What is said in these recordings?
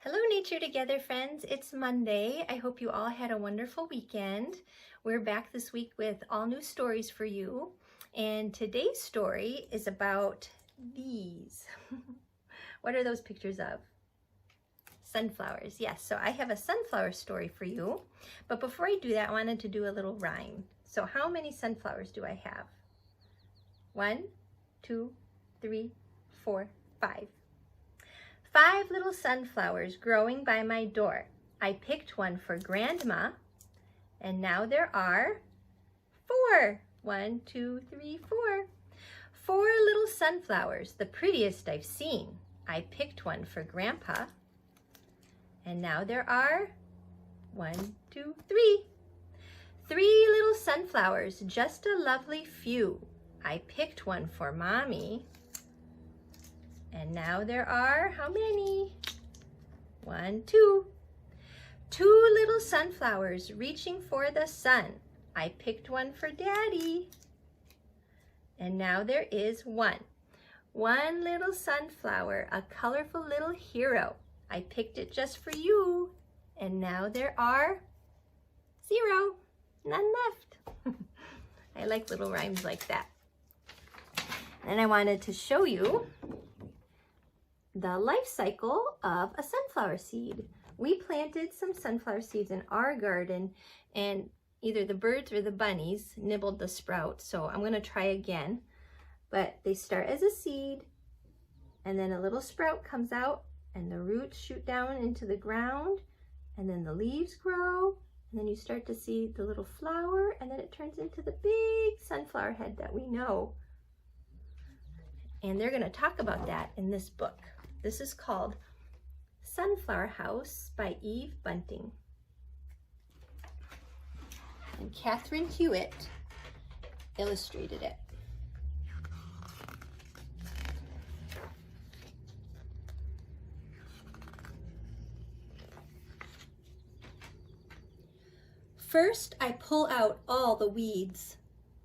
Hello, Nature Together friends. It's Monday. I hope you all had a wonderful weekend. We're back this week with all new stories for you. And today's story is about these. What are those pictures of? Sunflowers. Yes, so I have a sunflower story for you. But before I do that, I wanted to do a little rhyme. So how many sunflowers do I have? 1, 2, 3, 4, 5. 5 little sunflowers growing by my door. I picked one for Grandma, and now there are 4. 1, 2, 3, 4. 4 little sunflowers, the prettiest I've seen. I picked one for Grandpa, and now there are 1, 2, 3. 3 little sunflowers, just a lovely few. I picked one for Mommy, and now there are, how many? 1, 2. 2 little sunflowers reaching for the sun. I picked one for Daddy. And now there is 1. 1 little sunflower, a colorful little hero. I picked it just for you. And now there are 0. None left. I like little rhymes like that. And I wanted to show you the life cycle of a sunflower seed. We planted some sunflower seeds in our garden, and either the birds or the bunnies nibbled the sprout, so I'm going to try again. But they start as a seed, and then a little sprout comes out, and the roots shoot down into the ground, and then the leaves grow, and then you start to see the little flower, and then it turns into the big sunflower head that we know. And they're going to talk about that in this book. This is called Sunflower House by Bunting. And Catherine Hewitt illustrated it. First, I pull out all the weeds.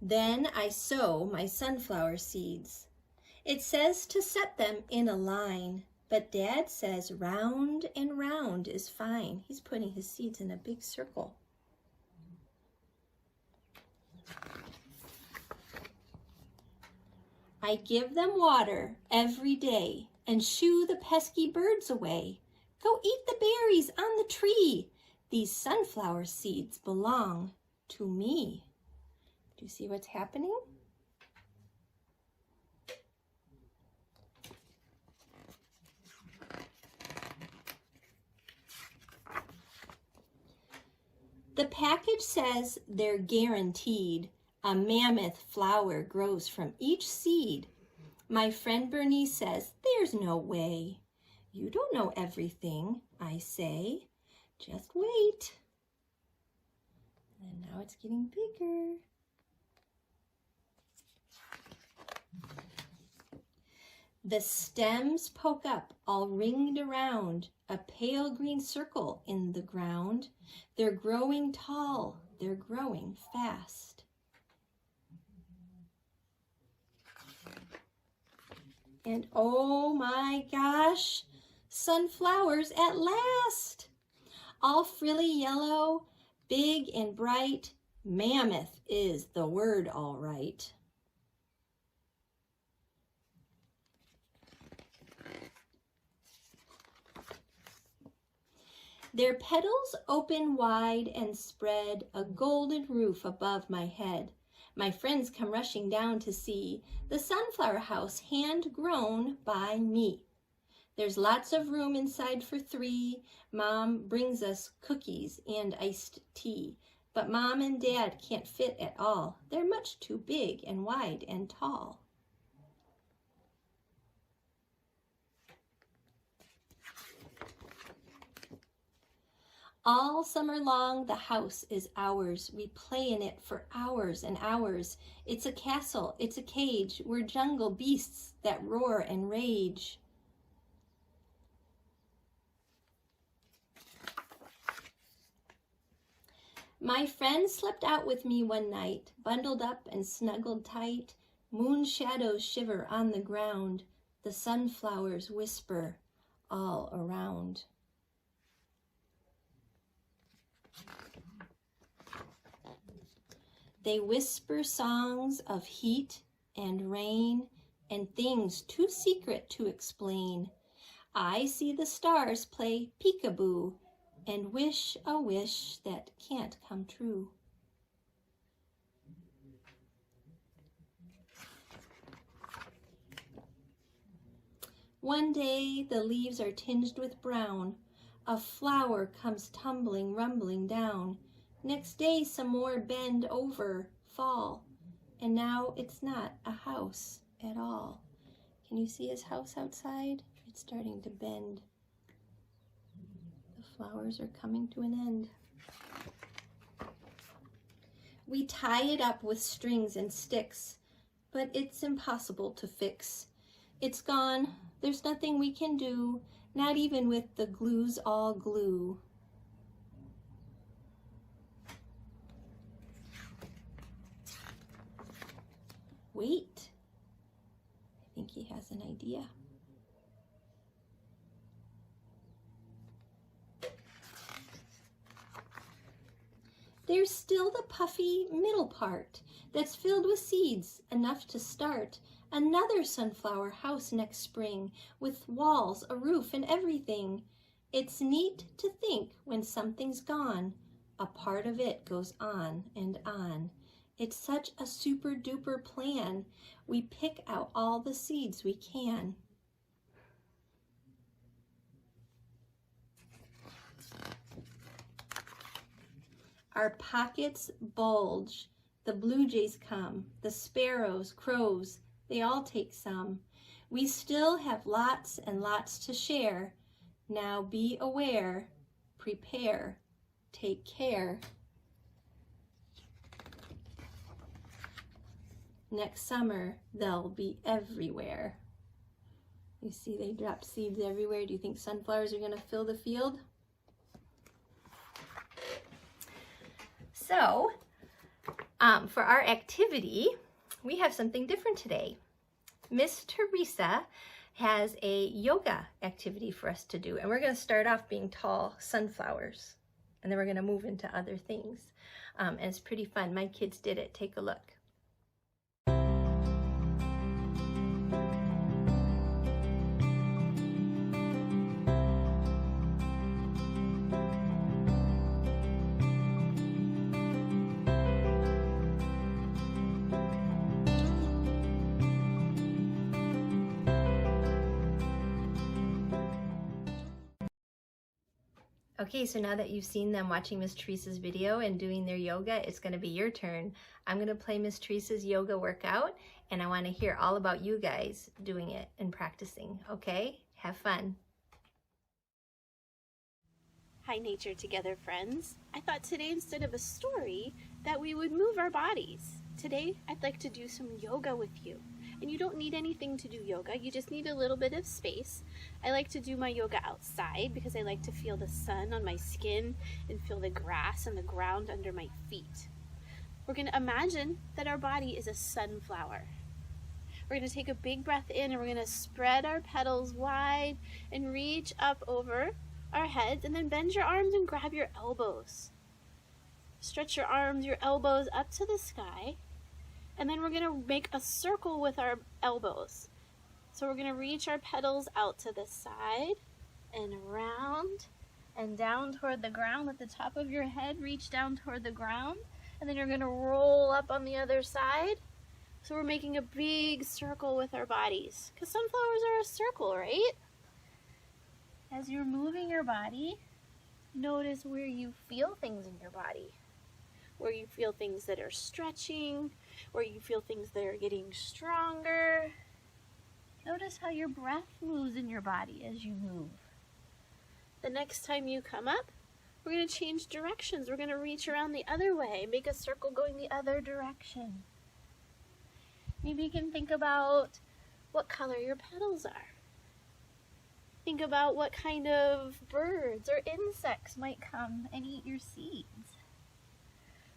Then I sow my sunflower seeds. It says to set them in a line, but Dad says round and round is fine. He's putting his seeds in a big circle. I give them water every day and shoo the pesky birds away. Go eat the berries on the tree. These sunflower seeds belong to me. Do you see what's happening? The package says they're guaranteed. A mammoth flower grows from each seed. My friend Bernice says, there's no way. You don't know everything, I say. Just wait. And now it's getting bigger. The stems poke up, all ringed around, a pale green circle in the ground. They're growing tall, they're growing fast. And oh my gosh, sunflowers at last! All frilly yellow, big and bright. Mammoth is the word, all right. Their petals open wide and spread a golden roof above my head. My friends come rushing down to see the sunflower house hand-grown by me. There's lots of room inside for 3. Mom brings us cookies and iced tea. But Mom and Dad can't fit at all. They're much too big and wide and tall. All summer long, the house is ours. We play in it for hours and hours. It's a castle, it's a cage. We're jungle beasts that roar and rage. My friend slept out with me one night, bundled up and snuggled tight. Moon shadows shiver on the ground. The sunflowers whisper all around. They whisper songs of heat and rain and things too secret to explain. I see the stars play peekaboo and wish a wish that can't come true. One day the leaves are tinged with brown. A flower comes tumbling, rumbling down. Next day some more bend over, fall. And now it's not a house at all. Can you see his house outside? It's starting to bend. The flowers are coming to an end. We tie it up with strings and sticks, but it's impossible to fix. It's gone. There's nothing we can do, not even with the glue's all glue. Wait, I think he has an idea. There's still the puffy middle part that's filled with seeds, enough to start another sunflower house next spring, with walls, a roof, and everything. It's neat to think when something's gone, a part of it goes on and on. It's such a super duper plan. We pick out all the seeds we can. Our pockets bulge. The blue jays come, the sparrows, crows, they all take some. We still have lots and lots to share. Now be aware, prepare, take care. Next summer, they'll be everywhere. You see they drop seeds everywhere. Do you think sunflowers are going to fill the field? So, for our activity, we have something different today. Miss Teresa has a yoga activity for us to do, and we're going to start off being tall sunflowers, and then we're going to move into other things. And it's pretty fun. My kids did it. Take a look. Okay, so now that you've seen them watching Miss Teresa's video and doing their yoga, it's going to be your turn. I'm going to play Miss Teresa's yoga workout, and I want to hear all about you guys doing it and practicing, okay? Have fun. Hi, Nature Together friends. I thought today, instead of a story, that we would move our bodies. Today, I'd like to do some yoga with you. And you don't need anything to do yoga, you just need a little bit of space. I like to do my yoga outside because I like to feel the sun on my skin and feel the grass and the ground under my feet. We're going to imagine that our body is a sunflower. We're going to take a big breath in and we're going to spread our petals wide and reach up over our heads, and then bend your arms and grab your elbows. Stretch your arms, your elbows up to the sky. And then we're going to make a circle with our elbows. So we're going to reach our petals out to the side and around and down toward the ground. Let the top of your head reach down toward the ground. And then you're going to roll up on the other side. So we're making a big circle with our bodies. Because sunflowers are a circle, right? As you're moving your body, notice where you feel things in your body. Where you feel things that are stretching, where you feel things that are getting stronger. Notice how your breath moves in your body as you move. The next time you come up, we're going to change directions. We're going to reach around the other way, make a circle going the other direction. Maybe you can think about what color your petals are. Think about what kind of birds or insects might come and eat your seeds.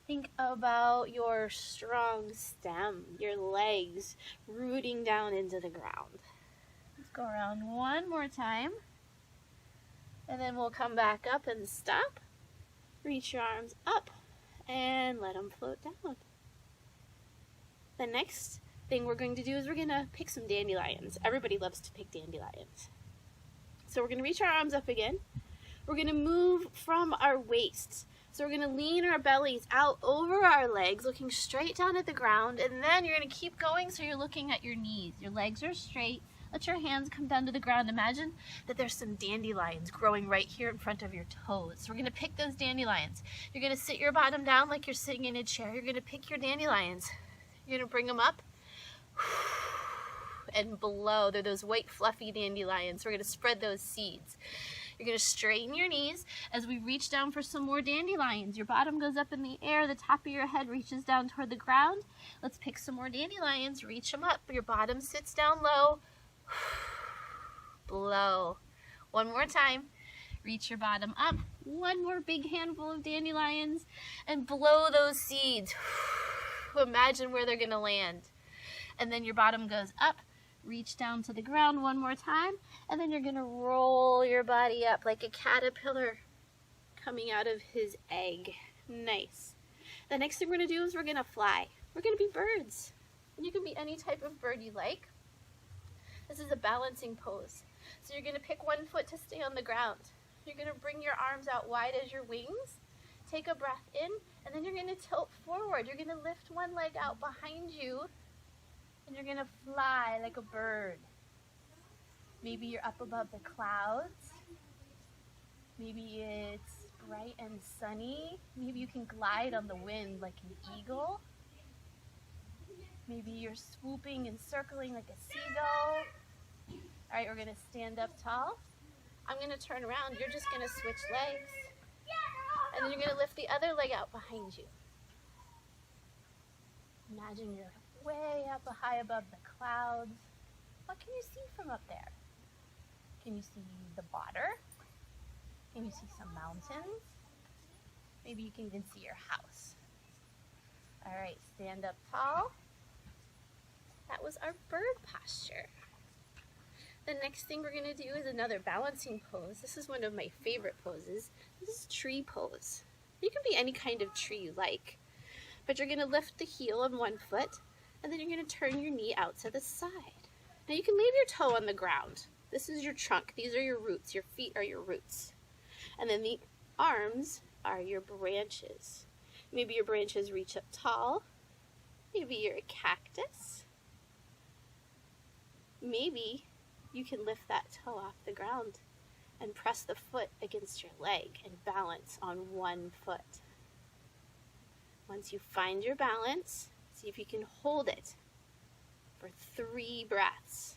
Think about your strong stem, your legs rooting down into the ground. Let's go around one more time. And then we'll come back up and stop. Reach your arms up and let them float down. The next thing we're going to do is we're going to pick some dandelions. Everybody loves to pick dandelions. So we're going to reach our arms up again. We're going to move from our waists. So we're going to lean our bellies out over our legs, looking straight down at the ground, and then you're going to keep going so you're looking at your knees. Your legs are straight. Let your hands come down to the ground. Imagine that there's some dandelions growing right here in front of your toes. So we're going to pick those dandelions. You're going to sit your bottom down like you're sitting in a chair. You're going to pick your dandelions. You're going to bring them up and blow. They're those white fluffy dandelions. We're going to spread those seeds. You're going to straighten your knees as we reach down for some more dandelions. Your bottom goes up in the air. The top of your head reaches down toward the ground. Let's pick some more dandelions. Reach them up. Your bottom sits down low. Blow. One more time. Reach your bottom up. One more big handful of dandelions and blow those seeds. Imagine where they're going to land. And then your bottom goes up. Reach down to the ground one more time, and then you're going to roll your body up like a caterpillar coming out of his egg. Nice. The next thing we're going to do is we're going to fly. We're going to be birds. And you can be any type of bird you like. This is a balancing pose. So you're going to pick one foot to stay on the ground. You're going to bring your arms out wide as your wings. Take a breath in, and then you're going to tilt forward. You're going to lift one leg out behind you, and you're going to fly like a bird. Maybe you're up above the clouds. Maybe it's bright and sunny. Maybe you can glide on the wind like an eagle. Maybe you're swooping and circling like a seagull. All right, we're going to stand up tall. I'm going to turn around. You're just going to switch legs. And then you're going to lift the other leg out behind you. Imagine you're way up high above the clouds. What can you see from up there? Can you see the water? Can you see some mountains? Maybe you can even see your house. All right, stand up tall. That was our bird posture. The next thing we're going to do is another balancing pose. This is one of my favorite poses. This is tree pose. You can be any kind of tree you like, but you're going to lift the heel on one foot, and then you're going to turn your knee out to the side. Now you can leave your toe on the ground. This is your trunk. These are your roots. Your feet are your roots. And then the arms are your branches. Maybe your branches reach up tall. Maybe you're a cactus. Maybe you can lift that toe off the ground and press the foot against your leg and balance on one foot. Once you find your balance, see if you can hold it for 3 breaths.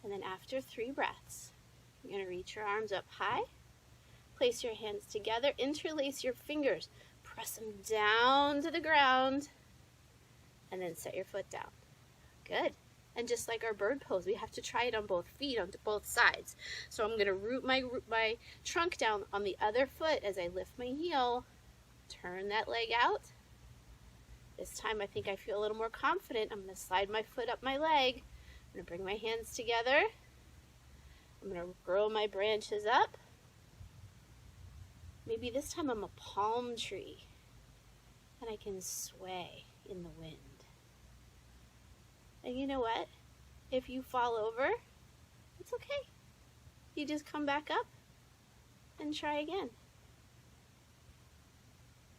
And then after 3 breaths, you're going to reach your arms up high, place your hands together, interlace your fingers, press them down to the ground, and then set your foot down. Good. And just like our bird pose, we have to try it on both feet, on both sides. So I'm going to root my trunk down on the other foot as I lift my heel, turn that leg out. This time I think I feel a little more confident. I'm going to slide my foot up my leg. I'm going to bring my hands together. I'm going to grow my branches up. Maybe this time I'm a palm tree and I can sway in the wind. And you know what? If you fall over, it's okay. You just come back up and try again.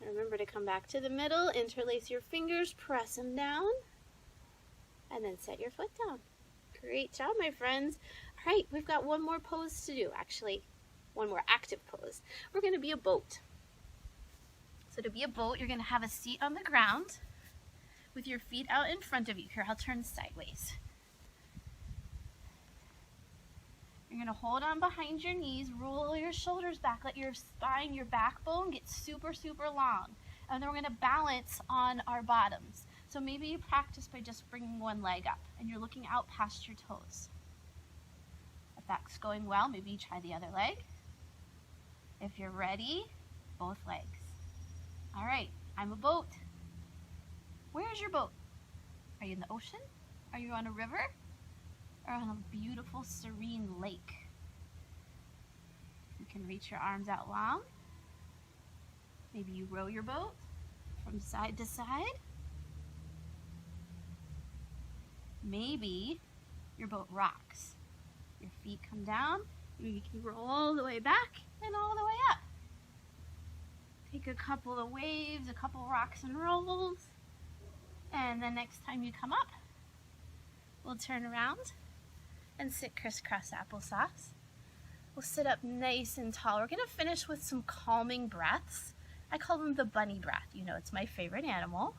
Remember to come back to the middle, interlace your fingers, press them down, and then set your foot down. Great job, my friends. All right, we've got one more pose to do, actually. One more active pose. We're going to be a boat. So to be a boat, you're going to have a seat on the ground with your feet out in front of you. Here, I'll turn sideways. You're going to hold on behind your knees, roll your shoulders back, let your spine, your backbone get super, super long. And then we're going to balance on our bottoms. So maybe you practice by just bringing one leg up and you're looking out past your toes. If that's going well, maybe you try the other leg. If you're ready, both legs. All right, I'm a boat. Where is your boat? Are you in the ocean? Are you on a river? Or on a beautiful, serene lake? You can reach your arms out long. Maybe you row your boat from side to side. maybe your boat rocks. Your feet come down, you can roll all the way back and all the way up. Take a couple of waves, a couple rocks and rolls, and the next time you come up, we'll turn around and sit crisscross applesauce. We'll sit up nice and tall. We're gonna finish with some calming breaths. I call them the bunny breath. You know, it's my favorite animal.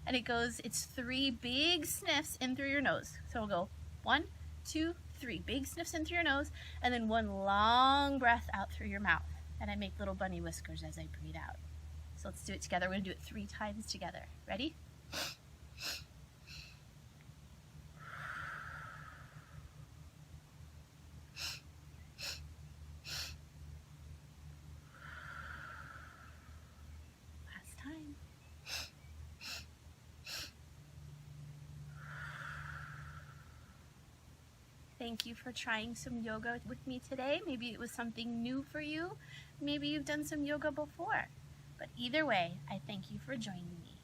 And it's 3 big sniffs in through your nose. So we'll go 1, 2, 3. Big sniffs in through your nose, and then 1 long breath out through your mouth. And I make little bunny whiskers as I breathe out. So let's do it together. We're gonna do it 3 times together. Ready? Last time. Thank you for trying some yoga with me today. Maybe it was something new for you. Maybe you've done some yoga before. But either way, I thank you for joining me.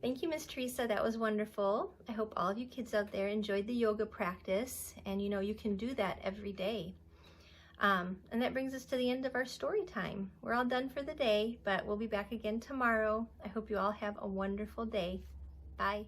Thank you, Miss Teresa. That was wonderful. I hope all of you kids out there enjoyed the yoga practice, and you can do that every day. And that brings us to the end of our story time. We're all done for the day, but we'll be back again tomorrow. I hope you all have a wonderful day. Bye.